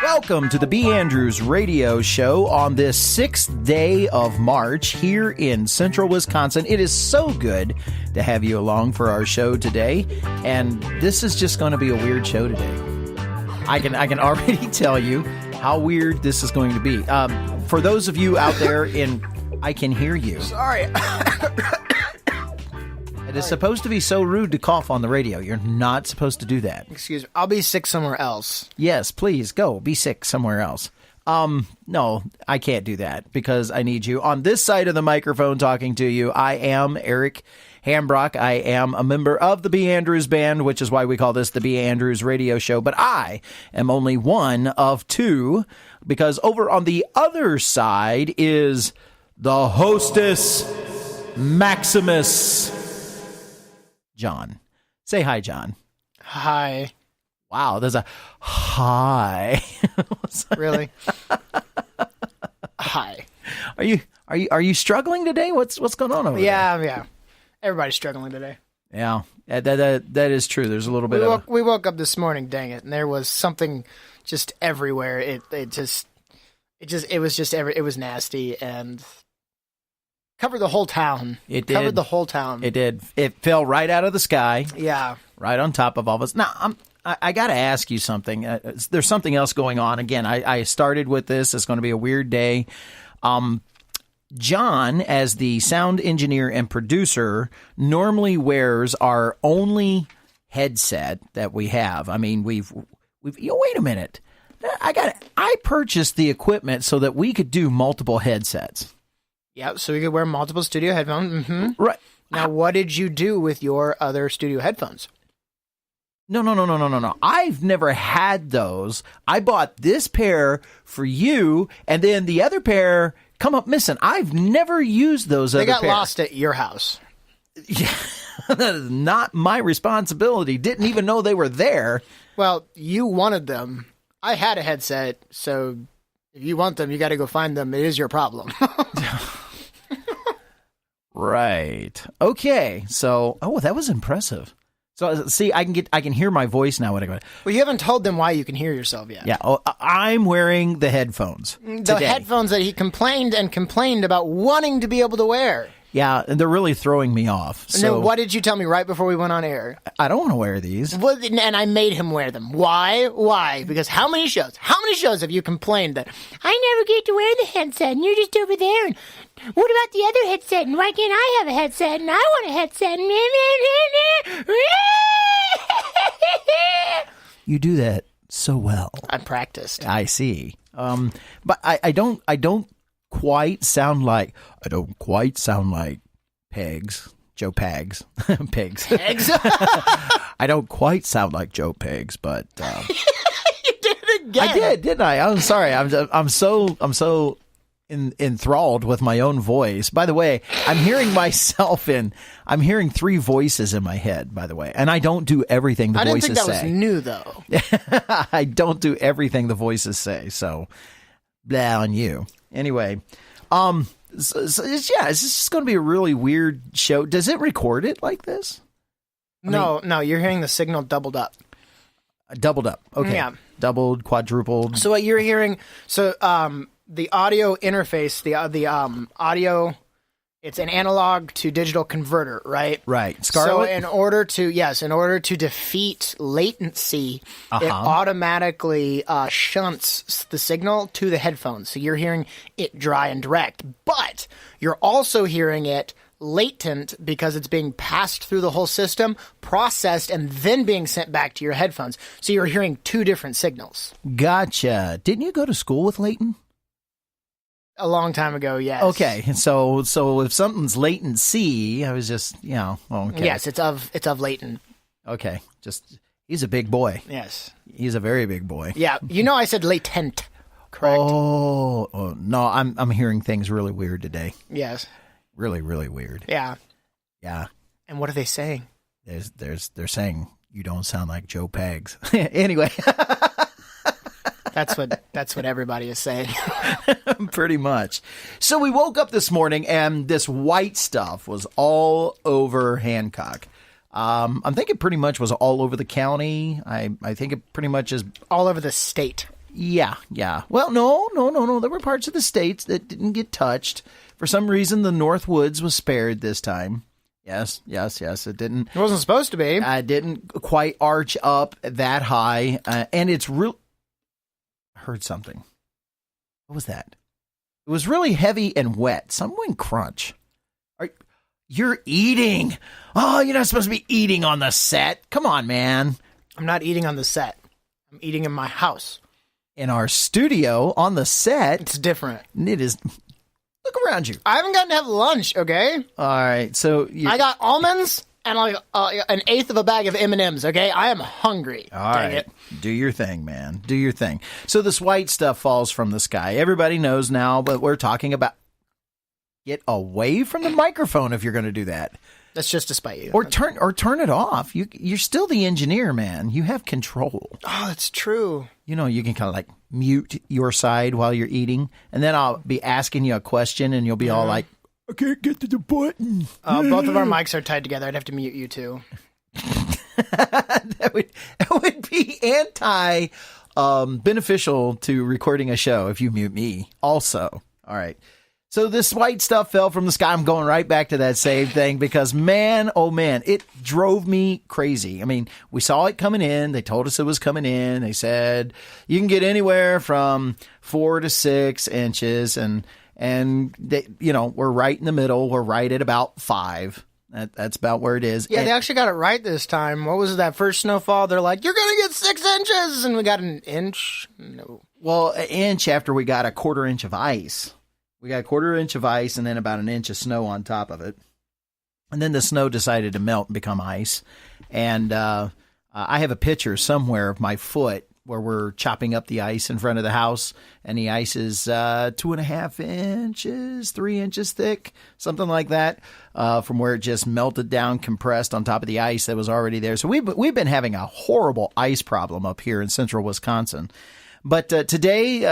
Welcome to the B. Andrews Radio Show on this 6th day of March here in central Wisconsin. It is so good to have you along for our show today, and this is just going to be a weird show today. I can already tell you how weird this is going to be. For those of you out there I can hear you. Sorry. It is supposed to be so rude to cough on the radio. You're not supposed to do that. Excuse me. I'll be sick somewhere else. Yes, please go. Be sick somewhere else. No, I can't do that because I need you. On this side of the microphone talking to you, I am Eric Hambrock. I am a member of the B. Andrews Band, which is why we call this the B. Andrews Radio Show. But I am only one of two because over on the other side is the hostess, Maximus John. Say hi, John. Hi. Wow, there's a hi. Really? Hi. Are you struggling today? What's going on over there? Yeah. Everybody's struggling today. Yeah. That is true. There's a little bit we woke up this morning, dang it, and there was something just everywhere. It was nasty and covered the whole town. It did. Covered the whole town. It did. It fell right out of the sky. Yeah. Right on top of all of us. Now, I got to ask you something. There's something else going on. Again, I started with this. It's going to be a weird day. John, as the sound engineer and producer, normally wears our only headset that we have. I mean, we've wait a minute. I purchased the equipment so that we could do multiple headsets. Yeah, so we could wear multiple studio headphones. Mm-hmm. Right. Now, what did you do with your other studio headphones? No. I've never had those. I bought this pair for you, and then the other pair come up missing. I've never used those other pairs. They got lost at your house. Yeah, that is not my responsibility. Didn't even know they were there. Well, you wanted them. I had a headset, so if you want them, you got to go find them. It is your problem. Right. Okay. So, that was impressive. So, see, I can hear my voice now. Well, you haven't told them why you can hear yourself yet. Yeah. Oh, I'm wearing the headphones. The headphones that he complained about wanting to be able to wear. Yeah, and they're really throwing me off. So no, what did you tell me right before we went on air? I don't want to wear these. Well, and I made him wear them. Why? Why? Because how many shows have you complained that I never get to wear the headset and you're just over there? And what about the other headset? And why can't I have a headset? And I want a headset. You do that so well. I practiced. I see. But I don't quite sound like Pegs. Joe Pags. Pigs. Pegs? I don't quite sound like Joe Pigs, but you did it again. I did, didn't I? I'm sorry. I'm so enthralled with my own voice. By the way, I'm hearing myself I'm hearing three voices in my head, by the way. And I don't do everything the voices say. I didn't think that was new, though. I don't do everything the voices say, so blah on you. Anyway, it's just going to be a really weird show. Does it record it like this? No, you're hearing the signal doubled up. Doubled up. Okay. Yeah. Doubled, quadrupled. So what you're hearing, the audio interface, the audio, it's an analog to digital converter, right? Right. Scarlett? So in order to defeat latency, it automatically shunts the signal to the headphones. So you're hearing it dry and direct, but you're also hearing it latent because it's being passed through the whole system, processed, and then being sent back to your headphones. So you're hearing two different signals. Gotcha. Didn't you go to school with Leighton? A long time ago, yes. Okay, so if something's latency, I was just, okay. Yes, it's of Leighton. Okay, he's a big boy. Yes. He's a very big boy. Yeah, I said latent, correct? Oh no, I'm hearing things really weird today. Yes. Really, really weird. Yeah. Yeah. And what are they saying? They're saying you don't sound like Joe Pags. Anyway. That's what everybody is saying. Pretty much. So we woke up this morning and this white stuff was all over Hancock. I'm thinking pretty much was all over the county. I think it pretty much is all over the state. Yeah. Well, no. There were parts of the states that didn't get touched. For some reason, the North Woods was spared this time. Yes. It didn't. It wasn't supposed to be. I didn't quite arch up that high. And it's real. I heard something. What was that? It was really heavy and wet. Someone crunch. You're eating. Oh, you're not supposed to be eating on the set. Come on, man. I'm not eating on the set. I'm eating in my house. In our studio, on the set. It's different. It is. Look around you. I haven't gotten to have lunch, okay? All right, so I got almonds and like an eighth of a bag of M&Ms, okay? I am hungry. All right. Do your thing, man. Do your thing. So this white stuff falls from the sky. Everybody knows now, but we're talking about get away from the microphone if you're going to do that. That's just to spite you. Or turn it off. You're still the engineer, man. You have control. Oh, that's true. You know, you can kind of like mute your side while you're eting, and then I'll be asking you a question, and you'll be all like, I can't get to the button. Both of our mics are tied together. I'd have to mute you too. that would be anti beneficial to recording a show if you mute me also. All right. So this white stuff fell from the sky. I'm going right back to that same thing because, man, oh, man, it drove me crazy. I mean, we saw it coming in. They told us it was coming in. They said you can get anywhere from 4 to 6 inches. And they, you know, we're right in the middle. We're right at about 5. That's about where it is. Yeah, they actually got it right this time. What was that first snowfall? They're like, you're going to get 6 inches. And we got an inch. No. Well, an inch after we got a 1/4 inch of ice. We got a 1/4 inch of ice and then about an inch of snow on top of it. And then the snow decided to melt and become ice. And I have a picture somewhere of my foot where we're chopping up the ice in front of the house. And the ice is 2.5 inches, 3 inches thick, something like that, from where it just melted down, compressed on top of the ice that was already there. So we've been having a horrible ice problem up here in central Wisconsin. But today,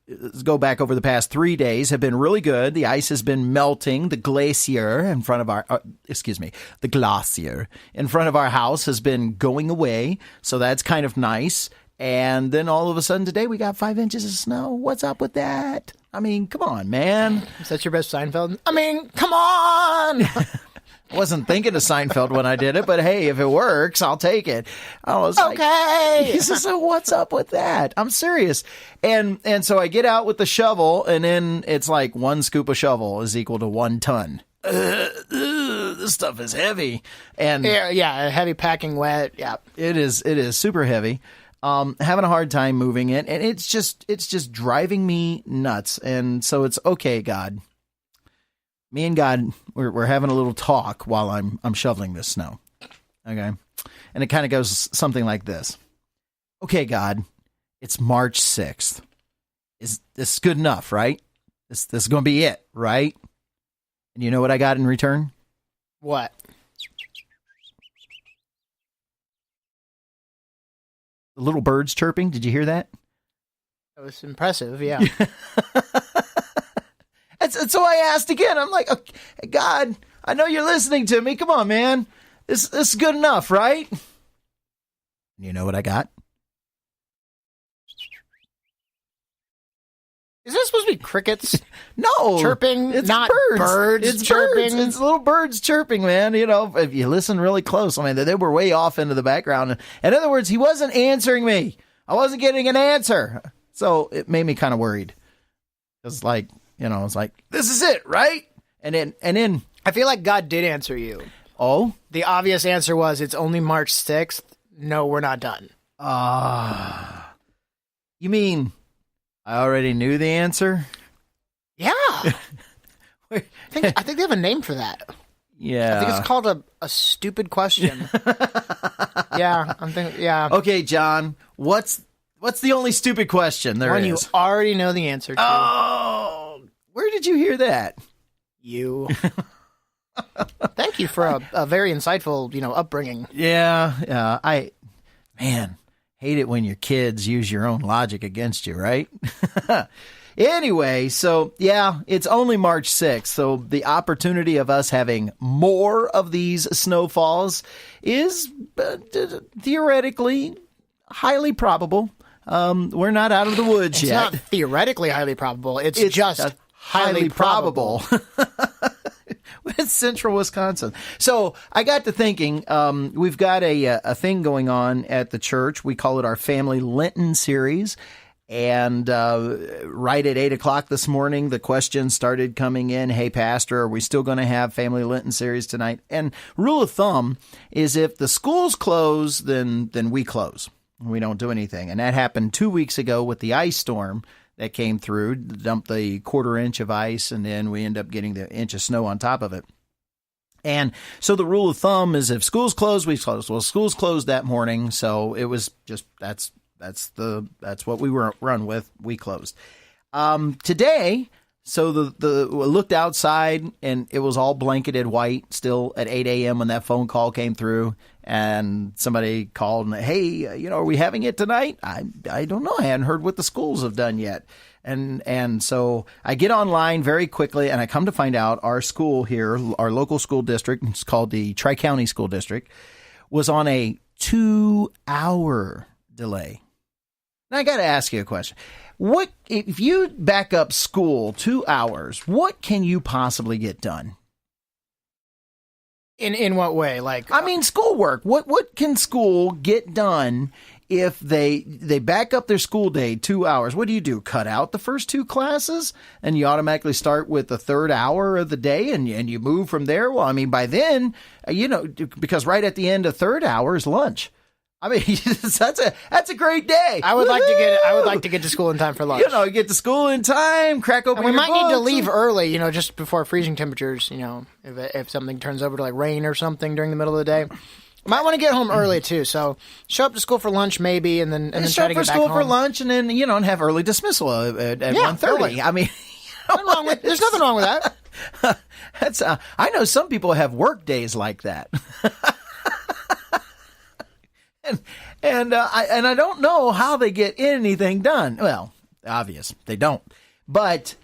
let's go back over the past 3 days have been really good. The ice has been melting. The glacier in front of the glacier in front of our house has been going away. So that's kind of nice. And then all of a sudden today we got 5 inches of snow. What's up with that? I mean, come on, man. Is that your best Seinfeld? I mean, come on. I wasn't thinking of Seinfeld when I did it, but hey, if it works, I'll take it. I was okay. Like, so what's up with that? I'm serious. And so I get out with the shovel, and then it's like 1 scoop of shovel is equal to 1 ton. This stuff is heavy. And yeah, heavy packing wet. Yeah, it is super heavy. Having a hard time moving it, and it's just driving me nuts. And so it's okay, God. Me and God, we're having a little talk while I'm shoveling this snow. Okay. And it kind of goes something like this. Okay, God, it's March 6th. Is this good enough, right? This is going to be it, right? And you know what I got in return? What? The little birds chirping. Did you hear that? That was impressive, yeah. So I asked again. I'm like, okay, God, I know you're listening to me. Come on, man. This is good enough, right? You know what I got? Is this supposed to be crickets? No. Chirping? It's not birds. It's chirping. Birds. It's little birds chirping, man. You know, if you listen really close, I mean, they were way off into the background. In other words, he wasn't answering me. I wasn't getting an answer. So it made me kind of worried. It's like, you know, it's like, this is it, right? And then I feel like God did answer you. Oh? The obvious answer was, it's only March 6th. No, we're not done. You mean I already knew the answer? Yeah. I think they have a name for that. Yeah. I think it's called a stupid question. Yeah. Yeah. Okay, John, what's the only stupid question there One is? you already know the answer to. Oh, where did you hear that? You. Thank you for a very insightful, upbringing. Yeah. I hate it when your kids use your own logic against you, right? Anyway, so yeah, it's only March 6th, so the opportunity of us having more of these snowfalls is theoretically highly probable. We're not out of the woods yet. It's not theoretically highly probable. It's just highly probable. It's central Wisconsin. So I got to thinking, we've got a thing going on at the church. We call it our Family Lenten series. And right at 8 o'clock this morning, the questions started coming in. Hey, Pastor, are we still going to have Family Lenten series tonight? And rule of thumb is if the schools close, then we close. We don't do anything. And that happened 2 weeks ago with the ice storm that came through, dumped the 1/4 inch of ice, and then we end up getting the inch of snow on top of it. And so the rule of thumb is if schools close, we close. Well, schools closed that morning, so it was just that's what we were run with. We closed. Today, so we looked outside and it was all blanketed white still at 8 a.m. when that phone call came through, and somebody called and, hey, are we having it tonight? I don't know. I hadn't heard what the schools have done yet. And so I get online very quickly and I come to find out our school here, our local school district, it's called the Tri-County School District, was on a 2-hour delay. Now, I got to ask you a question. What if you back up school 2 hours? What can you possibly get done? In what way? Like, I mean, schoolwork. What can school get done if they back up their school day 2 hours? What do? Cut out the first 2 classes and you automatically start with the 3rd hour of the day and you move from there? Well, I mean, by then, because right at the end of 3rd hour is lunch. I mean, that's a great day. I would like to get to school in time for lunch. Get to school in time, crack open. And we your might need to books leave early, just before freezing temperatures. If something turns over to like rain or something during the middle of the day, might want to get home early too. So show up to school for lunch maybe, and then try to get back home. School for lunch, and then and have early dismissal at 1:30. I mean, there's nothing wrong with that. That's I know some people have work days like that. And I don't know how they get anything done. Well, obvious they don't. But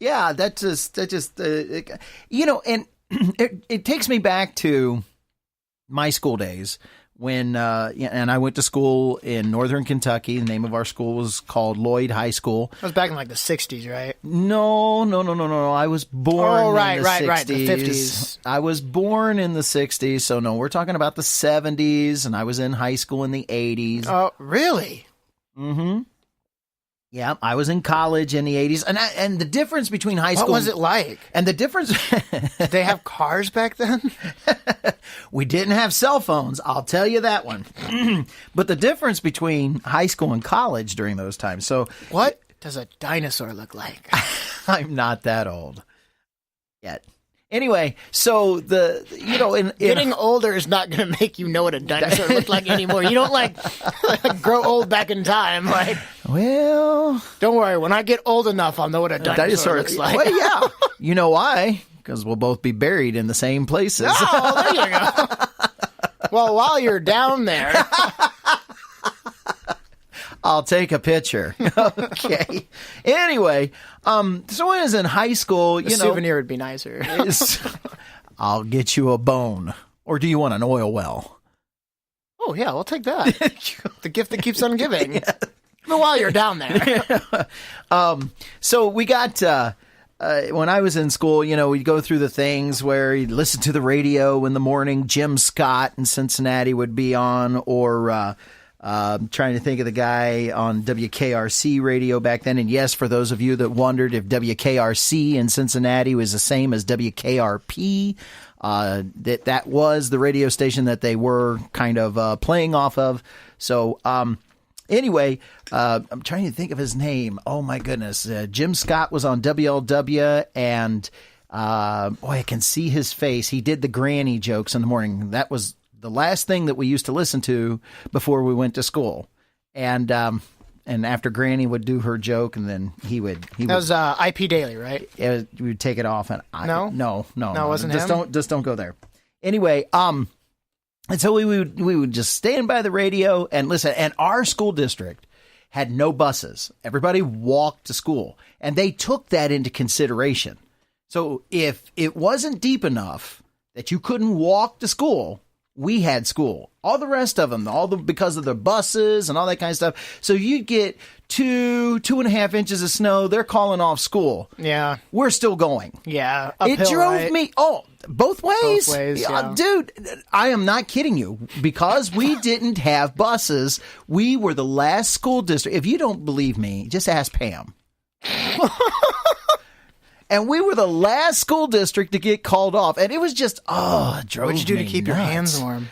yeah, that just and it takes me back to my school days when and I went to school in Northern Kentucky. The name of our school was called Lloyd High School. That was back in like the 60s, right? No. I was born in the 60s. Right, the 50s. I was born in the 60s, so no, we're talking about the 70s, and I was in high school in the 80s. Oh, really? Mm-hmm. Yeah, I was in college in the 80s, and the difference between high school... What was it like? And the difference... Did they have cars back then? We didn't have cell phones, I'll tell you that one. But the difference between high school and college during those times, so... What does a dinosaur look like? I'm not that old yet. Anyway, so getting older is not going to make you know what a dinosaur looked like anymore. You don't like grow old back in time. Like, well, don't worry. When I get old enough, I'll know what a dinosaur looks like. Well, yeah, you know why? Because we'll both be buried in the same places. Oh, there you go. Well, while you're down there. I'll take a picture. Okay. Anyway, so when I was in high school, a souvenir would be nicer. I'll get you a bone. Or do you want an oil well? Oh, yeah, we'll take that. The gift that keeps on giving. Yeah. But while you're down there. So we got... when I was in school, we'd go through the things where you'd listen to the radio in the morning. Jim Scott in Cincinnati would be on, or trying to think of the guy on WKRC radio back then. And yes, for those of you that wondered if WKRC in Cincinnati was the same as WKRP, that was the radio station that they were kind of playing off of. So anyway, I'm trying to think of his name. Oh, my goodness. Jim Scott was on WLW, and boy, I can see his face. He did the granny jokes in the morning. That was the last thing that we used to listen to before we went to school. And after Granny would do her joke, and then he would. That was IP Daily, right? We would take it off, and no, it wasn't him? Just don't go there. Anyway, and so we would just stand by the radio and listen. And our school district had no buses. Everybody walked to school, and they took that into consideration. So if it wasn't deep enough that you couldn't walk to school, we had school. All the rest of them, because of the buses and all that kind of stuff. So you'd get 2.5 inches of snow. They're calling off school. Yeah. We're still going. Yeah. Uphill, it drove right? me. Oh, both ways. Both ways, yeah. Dude, I am not kidding you. Because we didn't have buses, we were the last school district. If you don't believe me, just ask Pam. And we were the last school district to get called off. And it was just, it drove me What'd you do to keep your nuts. hands warm?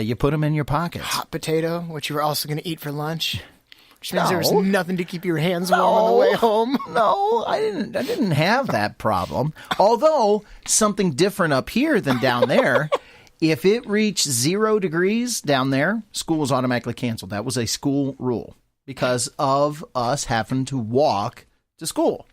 You put them in your pockets. Hot potato, which you were also going to eat for lunch. Which means there was nothing to keep your hands warm on the way home. No, I didn't have that problem. Although something different up here than down there. If it reached 0 degrees down there, school was automatically canceled. That was a school rule because of us having to walk to school.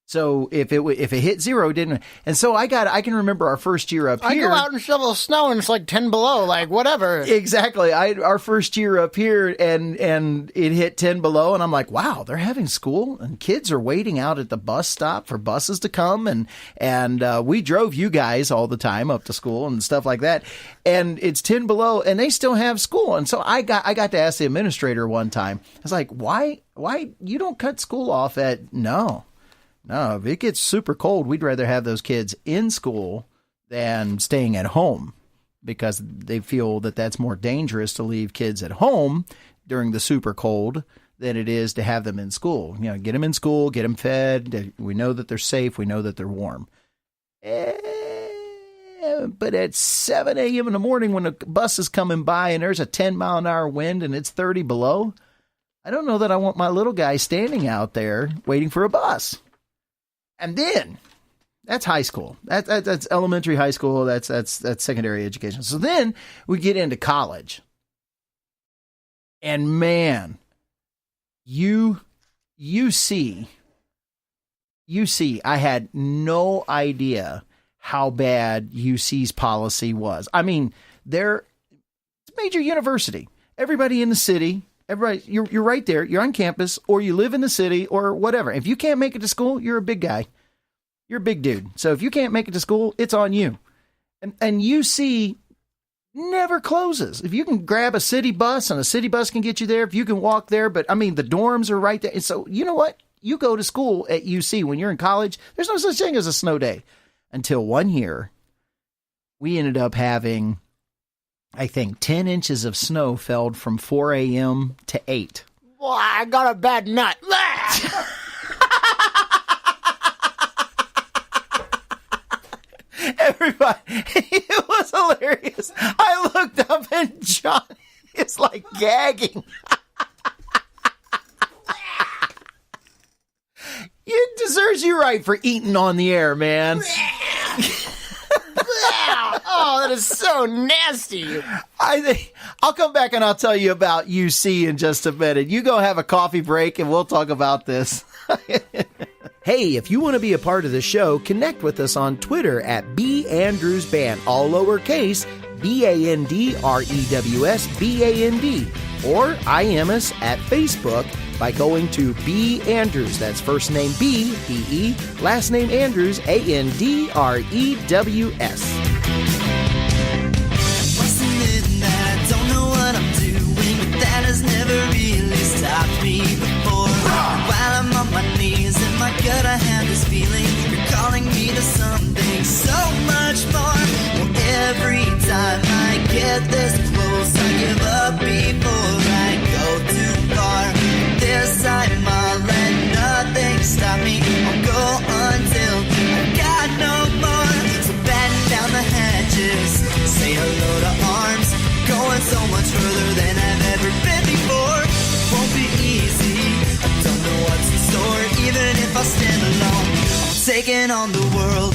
So if it hit 0, it didn't. And so I can remember our first year up here. I go out and shovel snow and it's like 10 below, like whatever. Exactly. Our first year up here and it hit 10 below and I'm like, wow, they're having school and kids are waiting out at the bus stop for buses to come and we drove you guys all the time up to school and stuff like that. And it's 10 below and they still have school. And so I got to ask the administrator one time. I was like, why you don't cut school off at No, if it gets super cold, we'd rather have those kids in school than staying at home because they feel that that's more dangerous to leave kids at home during the super cold than it is to have them in school. You know, get them in school, get them fed. We know that they're safe. We know that they're warm. But at 7 a.m. in the morning when a bus is coming by and there's a 10-mile-an-hour wind and it's 30 below, I don't know that I want my little guy standing out there waiting for a bus. And then that's high school. That's elementary, high school. That's secondary education. So then we get into college. And man, UC, I had no idea how bad UC's policy was. I mean, it's a major university. Everybody in the city, you're right there. You're on campus, or you live in the city, or whatever. If you can't make it to school, you're a big guy. You're a big dude. So if you can't make it to school, it's on you. And UC never closes. If you can grab a city bus, and a city bus can get you there, if you can walk there. But I mean, the dorms are right there. And so you know what? You go to school at UC when you're in college. There's no such thing as a snow day. Until one year, we ended up having, I think, 10 inches of snow fell from 4 a.m. to 8. Well, I got a bad nut. Everybody, it was hilarious. I looked up and John is like gagging. It deserves you right for eating on the air, man. Oh, that is so nasty. I'll come back and I'll tell you about UC in just a minute. You go have a coffee break and we'll talk about this. Hey, if you want to be a part of the show, connect with us on Twitter at @BAndrewsBand, all lowercase, BANDREWSBAND, or IM us at Facebook by going to B Andrews. That's first name B, B-E, last name Andrews, ANDREWS. That has never really stopped me before. While I'm on my knees in my gut, I have this feeling you're calling me to something so much more. Well, every time I get this close, I give up before I go too far. This time I'll let nothing stop me. I'll go until I've got no more. So batten down the hatches, say hello to arms. Going so much further than I've ever been before. Won't be easy, I don't know what's in store. Even if I stand alone, I'm taking on the world.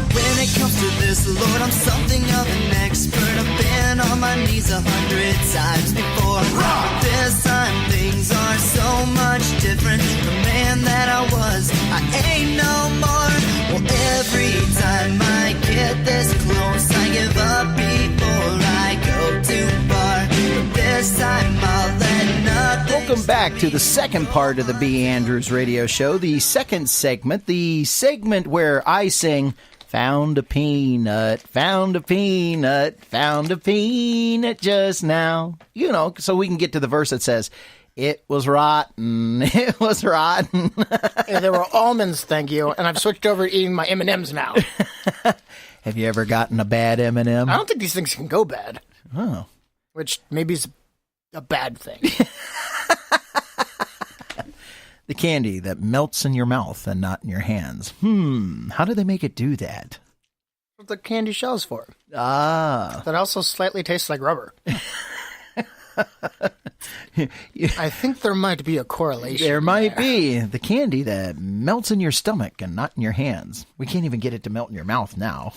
When it comes to this, Lord, I'm something of an expert. I've been on my knees 100 times before. This time things are so much different. The man that Welcome back to the second part of the B. Andrews Radio Show, the second segment, the segment where I sing, found a peanut, found a peanut, found a peanut just now. You know, so we can get to the verse that says, it was rotten, it was rotten. Yeah, there were almonds, thank you, and I've switched over to eating my M&Ms now. Have you ever gotten a bad M&M? I don't think these things can go bad. Oh. Which maybe is a bad thing. The candy that melts in your mouth and not in your hands. How do they make it do that? What the candy shell's for. Ah. That also slightly tastes like rubber. I think there might be a correlation. There might be. The candy that melts in your stomach and not in your hands. We can't even get it to melt in your mouth now.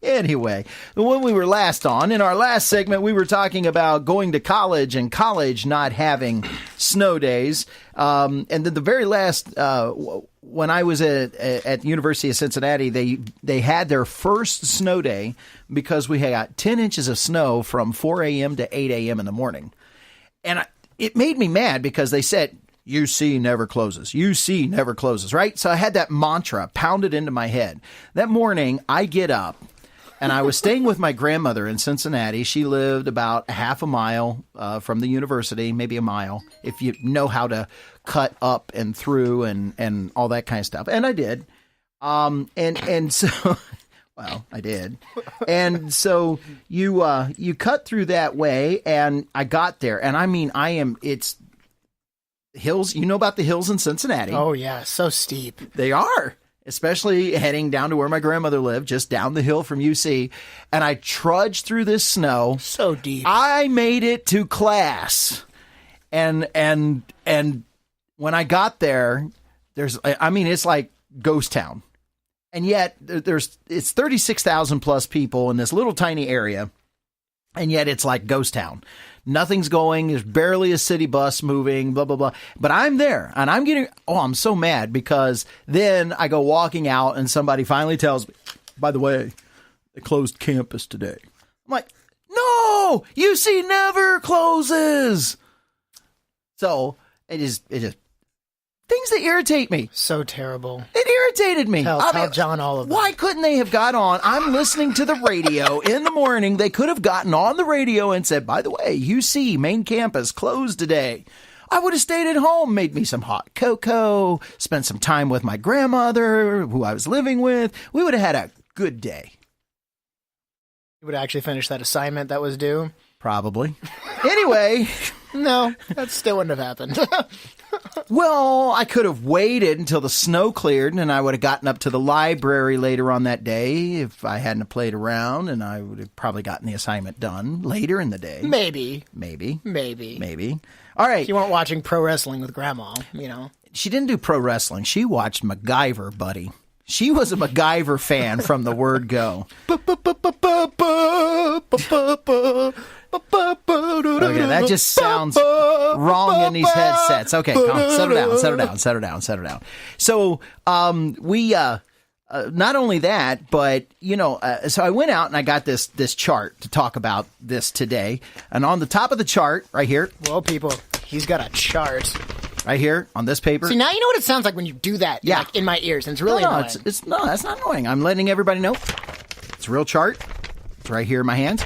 Anyway, when we were last on, in our last segment, we were talking about going to college and college not having snow days. And then the very last, when I was at the University of Cincinnati, they had their first snow day because we got 10 inches of snow from 4 a.m. to 8 a.m. in the morning. And it made me mad because they said, UC never closes. UC never closes, right? So I had that mantra pounded into my head. That morning, I get up. And I was staying with my grandmother in Cincinnati. She lived about a half a mile from the university, maybe a mile, if you know how to cut up and through and all that kind of stuff. And I did. And so, well, I did. And so you cut through that way, and I got there. And I mean, it's hills. You know about the hills in Cincinnati. Oh, yeah. So steep. They are. Especially heading down to where my grandmother lived, just down the hill from UC. And I trudged through this snow. So deep. I made it to class. And when I got there, it's like ghost town. And yet it's 36,000 plus people in this little tiny area. And yet it's like ghost town. Nothing's going. There's barely a city bus moving, blah, blah, blah. But I'm there, and I'm so mad because then I go walking out, and somebody finally tells me, by the way, they closed campus today. I'm like, no, UC never closes. So it is things that irritate me. So terrible. It irritated me. Tell John all of that. Why couldn't they have got on? I'm listening to the radio in the morning. They could have gotten on the radio and said, by the way, UC main campus closed today. I would have stayed at home, made me some hot cocoa, spent some time with my grandmother, who I was living with. We would have had a good day. You would actually finish that assignment that was due? Probably. Anyway. No, that still wouldn't have happened. Well, I could have waited until the snow cleared, and I would have gotten up to the library later on that day if I hadn't played around, and I would have probably gotten the assignment done later in the day. Maybe. All right. You weren't watching pro wrestling with Grandma, you know. She didn't do pro wrestling. She watched MacGyver, buddy. She was a MacGyver fan from the word go. Okay, that just sounds wrong in these headsets. Okay, settle down. So, we, not only that, but, so I went out and I got this chart to talk about this today. And on the top of the chart, right here. Well, people, he's got a chart. Right here on this paper. See, now you know what it sounds like when you do that like, in my ears, and it's really annoying. No, that's not annoying. I'm letting everybody know. It's a real chart. It's right here in my hands.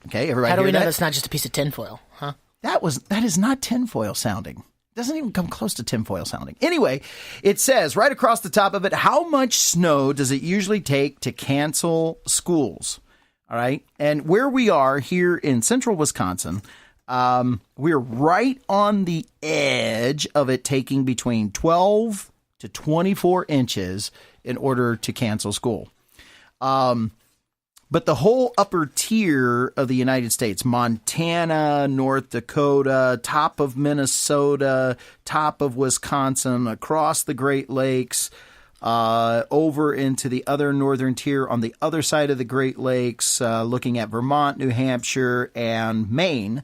Okay, everybody. How do we know that? that's not just a piece of tinfoil, huh? That is not tinfoil sounding. It doesn't even come close to tinfoil sounding. Anyway, it says right across the top of it, how much snow does it usually take to cancel schools? All right. And where we are here in central Wisconsin, we're right on the edge of it taking between 12 to 24 inches in order to cancel school. But the whole upper tier of the United States, Montana, North Dakota, top of Minnesota, top of Wisconsin, across the Great Lakes, over into the other northern tier on the other side of the Great Lakes, looking at Vermont, New Hampshire, and Maine,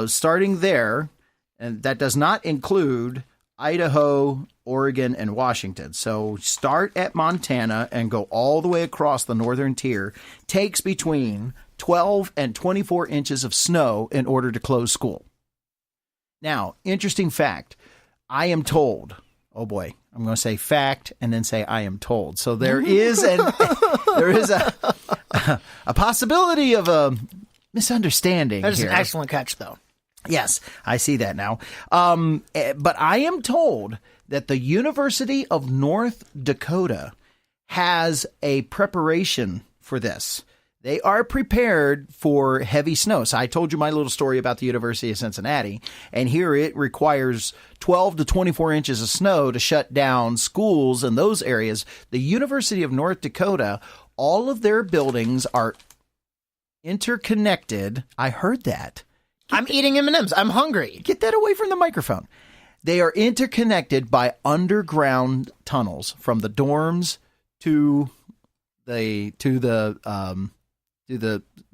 starting there. And that does not include Idaho, Oregon, and Washington. So start at Montana and go all the way across the northern tier. Takes between 12 and 24 inches of snow in order to close school. Now, interesting fact. I am told, oh boy, I'm going to say fact and then say I am told. So there is a possibility of a misunderstanding. That is here. an excellent catch, though. Yes, I see that now. But I am told that the University of North Dakota has a preparation for this. They are prepared for heavy snow. So I told you my little story about the University of Cincinnati, and here it requires 12 to 24 inches of snow to shut down schools in those areas. The University of North Dakota, all of their buildings are interconnected. I heard that. I'm eating M&Ms. I'm hungry. Get that away from the microphone. They are interconnected by underground tunnels from the dorms to the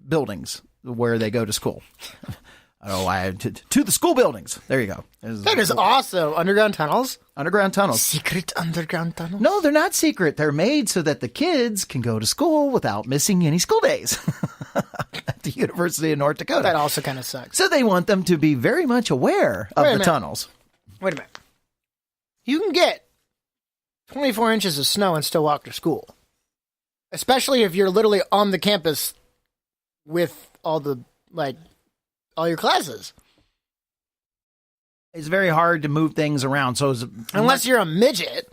buildings where they go to school. To the school buildings. There you go. That is awesome. Underground tunnels? Underground tunnels. Secret underground tunnels? No, they're not secret. They're made so that the kids can go to school without missing any school days at the University of North Dakota. That also kind of sucks. So they want them to be very much aware of the tunnels. Wait a minute. You can get 24 inches of snow and still walk to school. Especially if you're literally on the campus with all your classes. It's very hard to move things around. So unless you're a midget,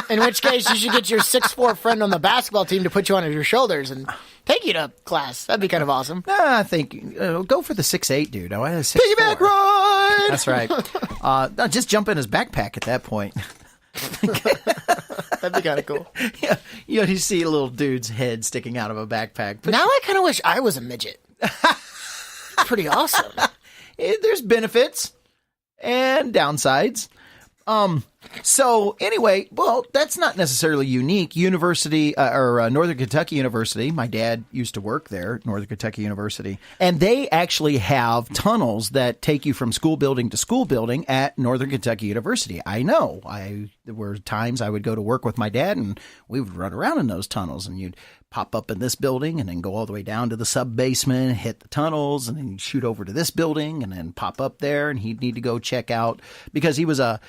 in which case you should get your 6'4" friend on the basketball team to put you on your shoulders and take you to class. That'd be kind of awesome. I think go for the 6'8" dude. I had a 6'4". Piggyback ride! That's right. Just jump in his backpack at that point. That'd be kind of cool. Yeah, you see a little dude's head sticking out of a backpack. But now I kind of wish I was a midget. Pretty awesome. There's benefits and downsides. So anyway, well, that's not necessarily unique. Northern Kentucky University. My dad used to work there, Northern Kentucky University, and they actually have tunnels that take you from school building to school building at Northern Kentucky University. I know. There were times I would go to work with my dad, and we would run around in those tunnels, and you'd pop up in this building and then go all the way down to the sub-basement, hit the tunnels, and then you'd shoot over to this building and then pop up there, and he'd need to go check out because he wasn't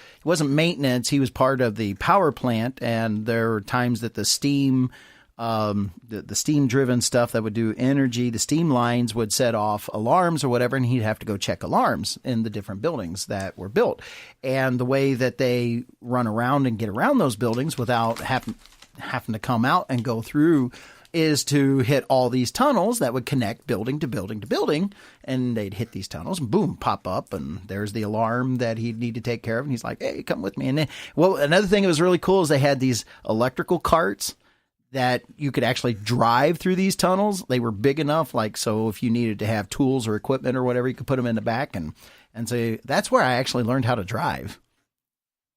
maintenance. He was part of the power plant, and there were times that the steam driven stuff that would do energy, the steam lines would set off alarms or whatever, and he'd have to go check alarms in the different buildings that were built. And the way that they run around and get around those buildings without having to come out and go through is to hit all these tunnels that would connect building to building to building, and they'd hit these tunnels and boom, pop up, and there's the alarm that he'd need to take care of, and he's like, hey, come with me. And then, well, another thing that was really cool is they had these electrical carts that you could actually drive through these tunnels. They were big enough, so if you needed to have tools or equipment or whatever, you could put them in the back, and so that's where I actually learned how to drive.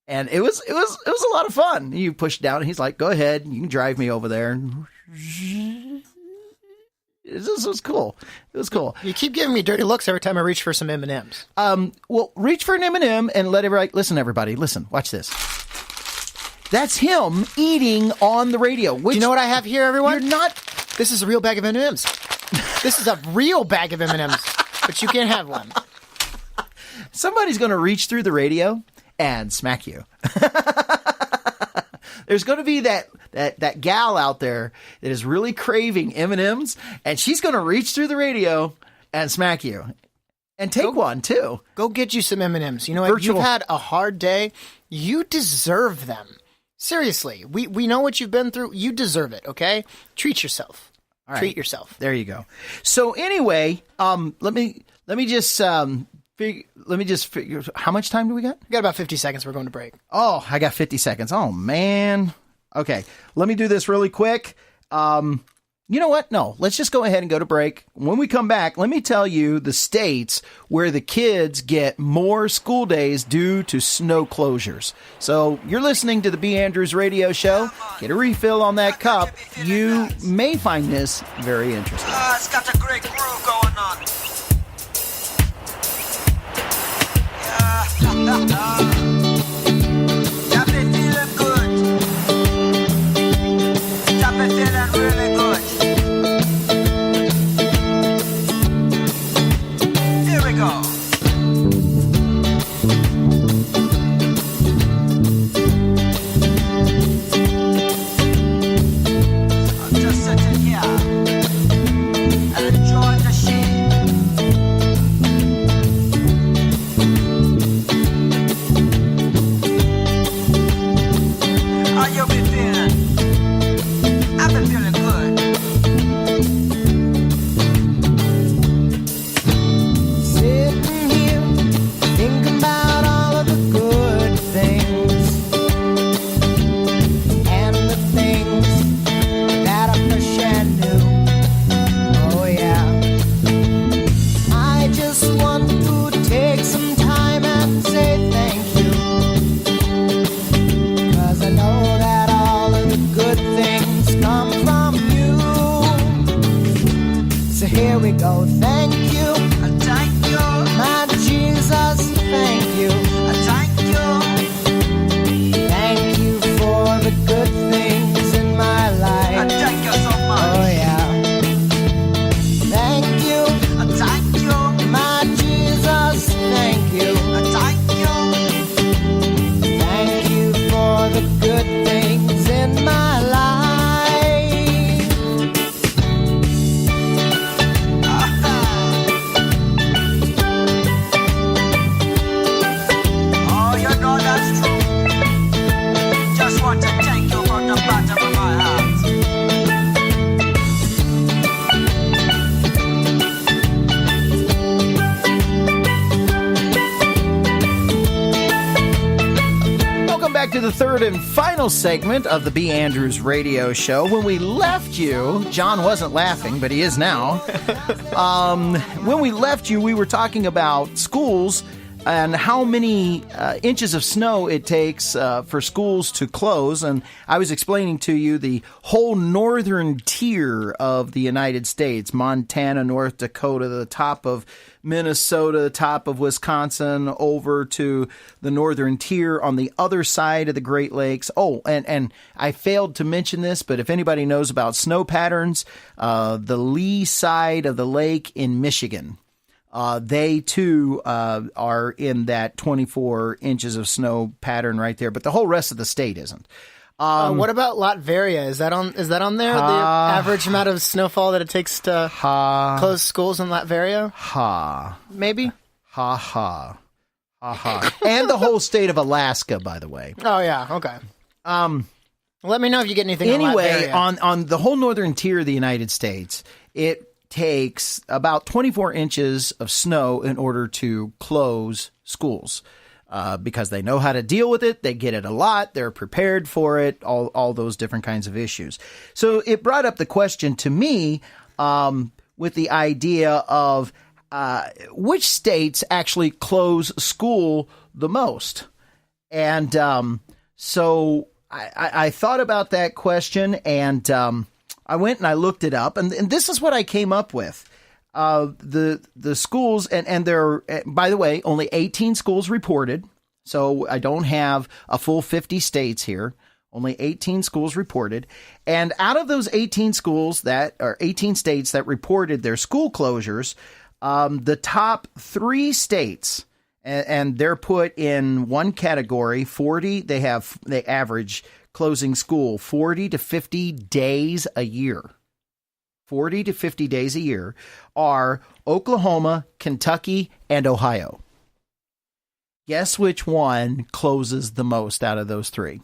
And it was a lot of fun. You push down, and he's like, go ahead, you can drive me over there. This was cool. It was cool. You keep giving me dirty looks every time I reach for some M&Ms. Well, reach for an M&M and let everybody listen. Everybody, listen. Watch this. That's him eating on the radio. Do you know what I have here, everyone? You're not. This is a real bag of M&Ms. This is a real bag of M&Ms, but you can't have one. Somebody's going to reach through the radio and smack you. There's going to be that gal out there that is really craving M&Ms, and she's going to reach through the radio and smack you. And take one, too. Go get you some M&Ms. You know what? You've had a hard day. You deserve them. Seriously. We know what you've been through. You deserve it, okay? Treat yourself. All right. Treat yourself. There you go. So anyway, let me just figure. How much time do we got? We got about 50 seconds. We're going to break. Oh, I got 50 seconds. Oh, man. Okay. Let me do this really quick. You know what? No, let's just go ahead and go to break. When we come back, let me tell you the states where the kids get more school days due to snow closures. So you're listening to the B. Andrews Radio Show. Get a refill on that cup. You may find this very interesting. It's got a great groove going on. Yeah. go. I'm just sitting here and enjoying the shade. How you been feeling? I've been feeling good. Sitting here, thinking about all of the good things and the things that are fresh and new. Oh yeah, I just want to take some time and say thank you, 'cause I know that all of the good things come from you. So here we go, thank you. Thank you. My Jesus, thank you. Thank you. Thank you for the good things in my life. Thank you so Oh, much. yeah. Thank you, Thank you. my Jesus, thank you. Thank you. Thank you for the good things in my life. Oh, you know that's true. Just want to thank you from the bottom of my heart. Welcome back to the third and final segment of the B. Andrews Radio Show. When we left you, John wasn't laughing, but he is now. When we left you, we were talking about schools and how many inches of snow it takes for schools to close. And I was explaining to you the whole northern tier of the United States, Montana, North Dakota, the top of Minnesota, the top of Wisconsin, over to the northern tier on the other side of the Great Lakes. Oh, and I failed to mention this, but if anybody knows about snow patterns, the lee side of the lake in Michigan, they too are in that 24 inches of snow pattern right there, but the whole rest of the state isn't. What about Latveria? Is that on there? The average amount of snowfall that it takes to close schools in Latveria? Maybe? And the whole state of Alaska, by the way. Oh, yeah. Okay. Let me know if you get anything Anyway, on Latveria. on the whole northern tier of the United States, it takes about 24 inches of snow in order to close schools. Because they know how to deal with it. They get it a lot. They're prepared for it, all those different kinds of issues. So it brought up the question to me with the idea of which states actually close school the most. And so I thought about that question, and I went and I looked it up. And this is what I came up with. The schools, and there are, by the way, only 18 schools reported. So I don't have a full 50 states here, only 18 schools reported. And out of those 18 schools that are 18 states that reported their school closures, the top 3 states, and they're put in one category, 40, they average closing school 40 to 50 days a year. 40 to 50 days a year, are Oklahoma, Kentucky, and Ohio. Guess which one closes the most out of those 3?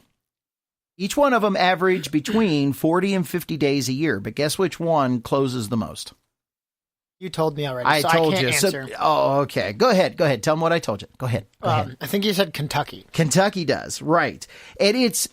Each one of them average between 40 and 50 days a year, but guess which one closes the most? You told me already. I told can't you. Answer. Okay. Go ahead. Tell them what I told you. Go ahead. I think you said Kentucky. Kentucky does, right. And it's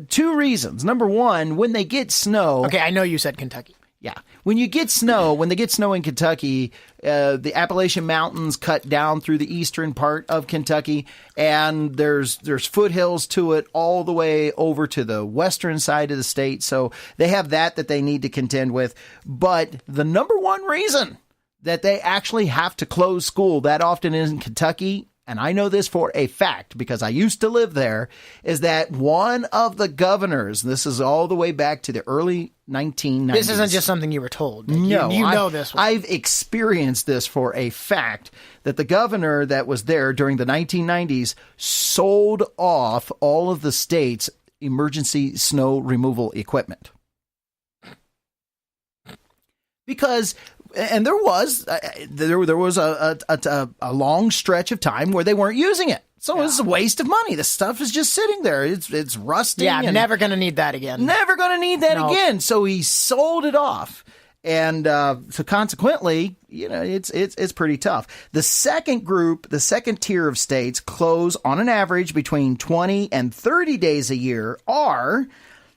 2 reasons. Number one, when they get snow. Okay, I know you said Kentucky. Yeah. When they get snow in Kentucky, the Appalachian Mountains cut down through the eastern part of Kentucky, and there's foothills to it all the way over to the western side of the state. So they have that they need to contend with. But the number one reason that they actually have to close school that often in Kentucky and I know this for a fact because I used to live there, is that one of the governors, this is all the way back to the early 1990s. This isn't just something you were told. No, you know this one. I've experienced this for a fact, that the governor that was there during the 1990s sold off all of the state's emergency snow removal equipment. Because, and there was a long stretch of time where they weren't using it. So it's a waste of money. The stuff is just sitting there. It's rusting. Yeah, and never going to need that again. Never going to need that again. So he sold it off. And so consequently, it's pretty tough. The second group, the second tier of states close on an average between 20 and 30 days a year are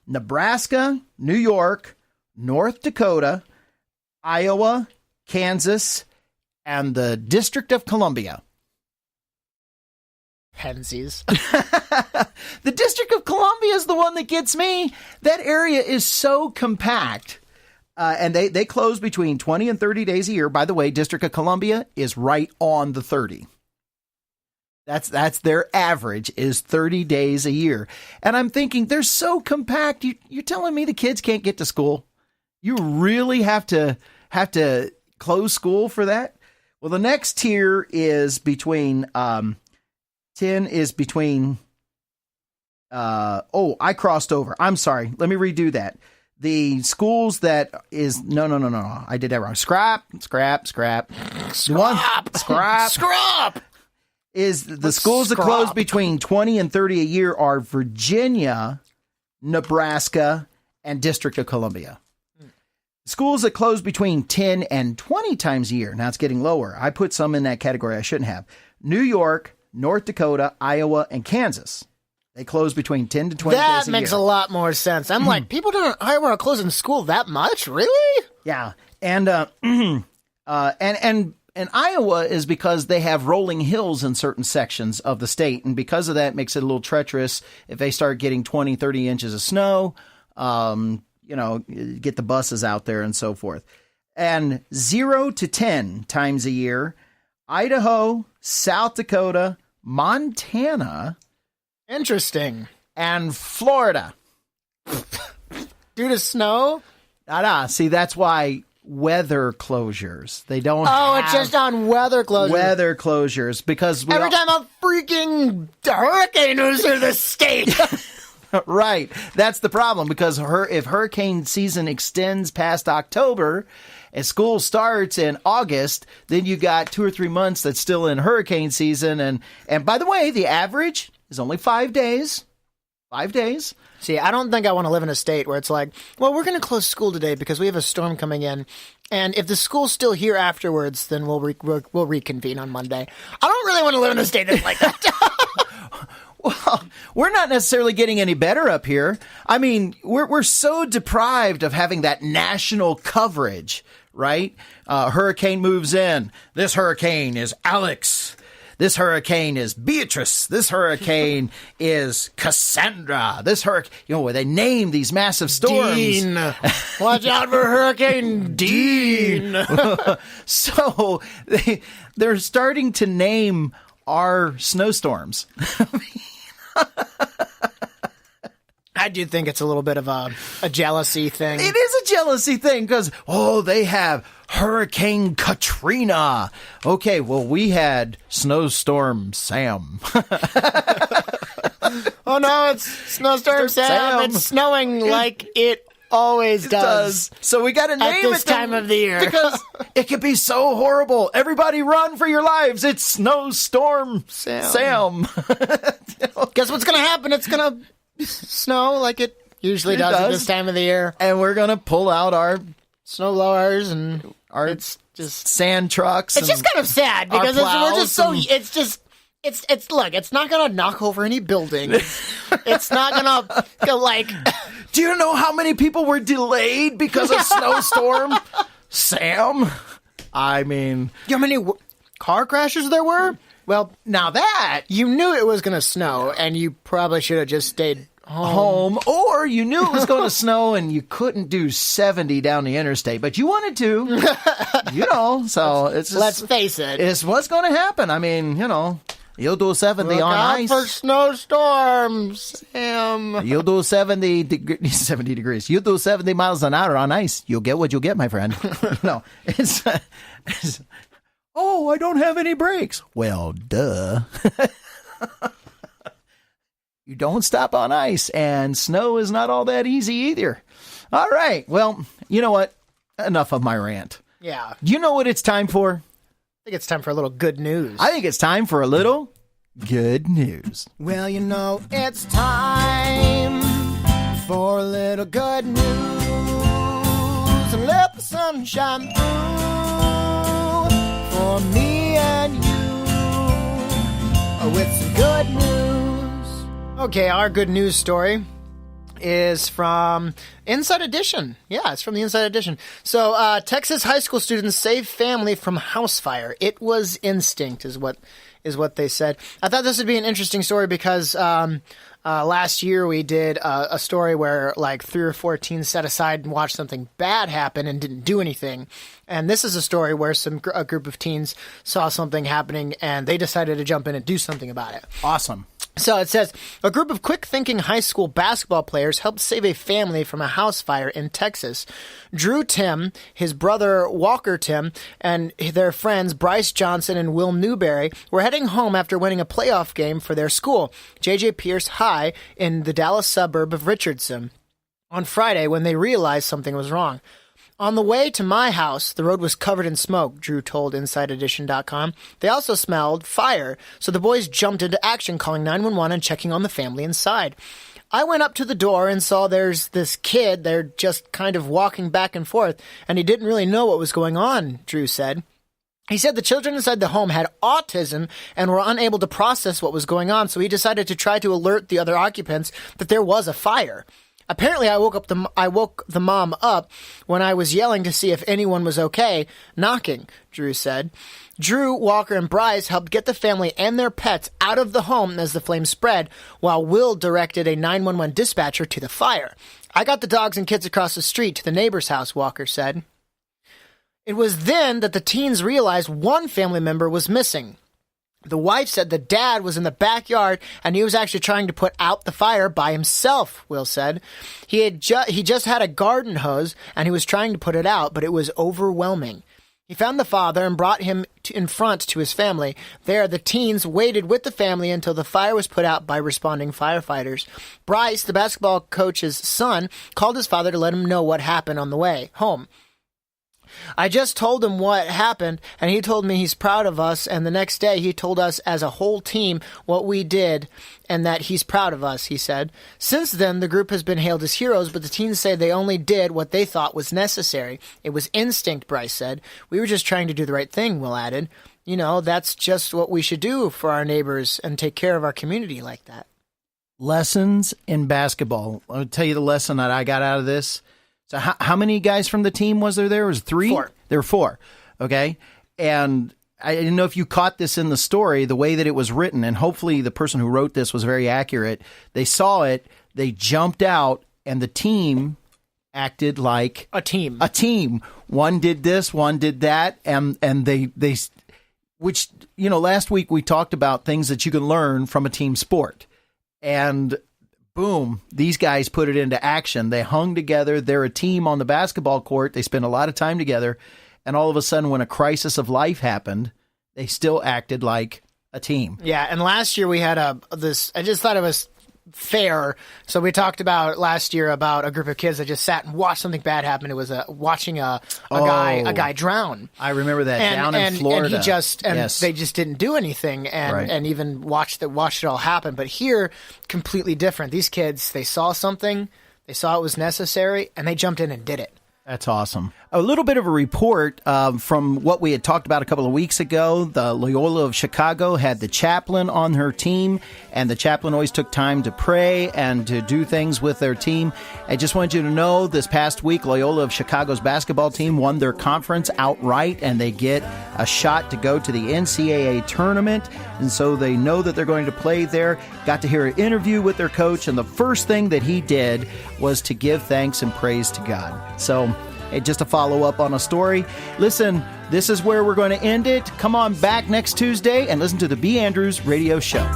Nebraska, New York, North Dakota, Iowa, Kansas, and the District of Columbia. Pensies. The District of Columbia is the one that gets me. That area is so compact. And they close between 20 and 30 days a year. By the way, District of Columbia is right on the 30. That's their average, is 30 days a year. And I'm thinking, they're so compact. You're telling me the kids can't get to school? You really have to close school for that? Well, the next tier is between 10 is between I crossed over. I'm sorry. Let me redo that. The schools that is no. I did that wrong. Scrap. Is the schools that close between 20 and 30 a year are Virginia, Nebraska, and District of Columbia. Schools that close between 10 and 20 times a year. Now it's getting lower. I put some in that category I shouldn't have. New York, North Dakota, Iowa, and Kansas. They close between 10 to 20 days a year. That makes a lot more sense. I'm like, people don't Iowa are closing school that much? Really? Yeah. And Iowa is because they have rolling hills in certain sections of the state. And because of that, it makes it a little treacherous if they start getting 20, 30 inches of snow. Get the buses out there and so forth. And 0 to 10 times a year, Idaho, South Dakota, Montana. Interesting. And Florida. Due to snow? See, that's why weather closures. They don't it's just on weather closures. Weather closures, because every time a freaking hurricane moves through the state. Right. That's the problem, because if hurricane season extends past October and school starts in August, then you got 2 or 3 months that's still in hurricane season. And by the way, the average is only 5 days. 5 days. See, I don't think I want to live in a state where it's like, well, we're going to close school today because we have a storm coming in. And if the school's still here afterwards, then we'll reconvene on Monday. I don't really want to live in a state that's like that. Well, we're not necessarily getting any better up here. I mean, we're so deprived of having that national coverage, right? Hurricane moves in. This hurricane is Alex. This hurricane is Beatrice. This hurricane is Cassandra. This hurricane, where they name these massive storms. Dean. Watch out for Hurricane Dean. So they're starting to name our snowstorms. I do think it's a little bit of a jealousy thing. It is a jealousy thing because, they have Hurricane Katrina. Okay, well, we had Snowstorm Sam. Oh, no, it's Snowstorm Sam. It's snowing like it always does. So we got to name it this time of the year. Because it could be so horrible. Everybody run for your lives. It's Snowstorm Sam. Guess what's going to happen? It's going to snow like it usually does at this time of the year. And we're going to pull out our snow blowers and it's just sand trucks. It's just kind of sad because we're just so look, it's not going to knock over any building. It's not going to go like. Do you know how many people were delayed because of Snowstorm Sam? I mean, you know how many car crashes there were? Well, now that you knew it was going to snow and you probably should have just stayed home. Or you knew it was going to snow and you couldn't do 70 down the interstate, but you wanted to, so it's just, let's face it. It's what's going to happen. I mean, You'll do 70 Look on out ice. for snowstorms, Sam. You'll do 70 degrees. You'll do 70 miles an hour on ice. You'll get what you'll get, my friend. No, it's oh, I don't have any brakes. Well, duh. You don't stop on ice, and snow is not all that easy either. All right. Well, you know what? Enough of my rant. Yeah. You know what it's time for? I think it's time for a little good news. I think it's time for a little good news. Well, you know, it's time for a little good news. And let the sun shine through for me and you with some good news. Okay, our good news story is from Inside Edition. Yeah, it's from the Inside Edition. So, Texas high school students save family from house fire. It was instinct, is what they said. I thought this would be an interesting story because last year we did a story where like 3 or 4 teens sat aside and watched something bad happen and didn't do anything. And this is a story where a group of teens saw something happening and they decided to jump in and do something about it. Awesome. So it says, a group of quick-thinking high school basketball players helped save a family from a house fire in Texas. Drew Tim, his brother Walker Tim, and their friends Bryce Johnson and Will Newberry were heading home after winning a playoff game for their school, J.J. Pierce High, in the Dallas suburb of Richardson, on Friday when they realized something was wrong. On the way to my house, the road was covered in smoke, Drew told InsideEdition.com. They also smelled fire, so the boys jumped into action, calling 911 and checking on the family inside. I went up to the door and saw there's this kid. They're just kind of walking back and forth, and he didn't really know what was going on, Drew said. He said the children inside the home had autism and were unable to process what was going on, so he decided to try to alert the other occupants that there was a fire. Apparently, I woke the mom up when I was yelling to see if anyone was okay, knocking, Drew said. Drew, Walker, and Bryce helped get the family and their pets out of the home as the flames spread, while Will directed a 911 dispatcher to the fire. I got the dogs and kids across the street to the neighbor's house, Walker said. It was then that the teens realized one family member was missing. The wife said the dad was in the backyard and he was actually trying to put out the fire by himself, Will said. He just had a garden hose and he was trying to put it out, but it was overwhelming. He found the father and brought him in front to his family. There, the teens waited with the family until the fire was put out by responding firefighters. Bryce, the basketball coach's son, called his father to let him know what happened on the way home. I just told him what happened, and he told me he's proud of us, and the next day he told us as a whole team what we did and that he's proud of us, he said. Since then, the group has been hailed as heroes, but the teens say they only did what they thought was necessary. It was instinct, Bryce said. We were just trying to do the right thing, Will added. You know, that's just what we should do for our neighbors and take care of our community like that. Lessons in basketball. I'll tell you the lesson that I got out of this. So how many guys from the team was there? There was 3? 4. There were 4. Okay. And I didn't know if you caught this in the story, the way that it was written, and hopefully the person who wrote this was very accurate. They saw it, they jumped out, and the team acted like A team. One did this, one did that, and they which, you know, last week we talked about things that you can learn from a team sport. And boom, these guys put it into action. They hung together. They're a team on the basketball court. They spend a lot of time together. And all of a sudden, when a crisis of life happened, they still acted like a team. Yeah, and last year we had I just thought it was fair. So we talked about last year about a group of kids that just sat and watched something bad happen. It was watching a guy drown. I remember that down in Florida. And they just didn't do anything and even watched it all happen. But here, completely different. These kids, they saw something, they saw it was necessary, and they jumped in and did it. That's awesome. A little bit of a report from what we had talked about a couple of weeks ago. The Loyola of Chicago had the chaplain on her team, and the chaplain always took time to pray and to do things with their team. I just wanted you to know this past week, Loyola of Chicago's basketball team won their conference outright, and they get a shot to go to the NCAA tournament, and so they know that they're going to play there. Got to hear an interview with their coach, and the first thing that he did was to give thanks and praise to God. So just to follow up on a story. Listen, this is where we're going to end it. Come on back next Tuesday and listen to the B. Andrews Radio Show.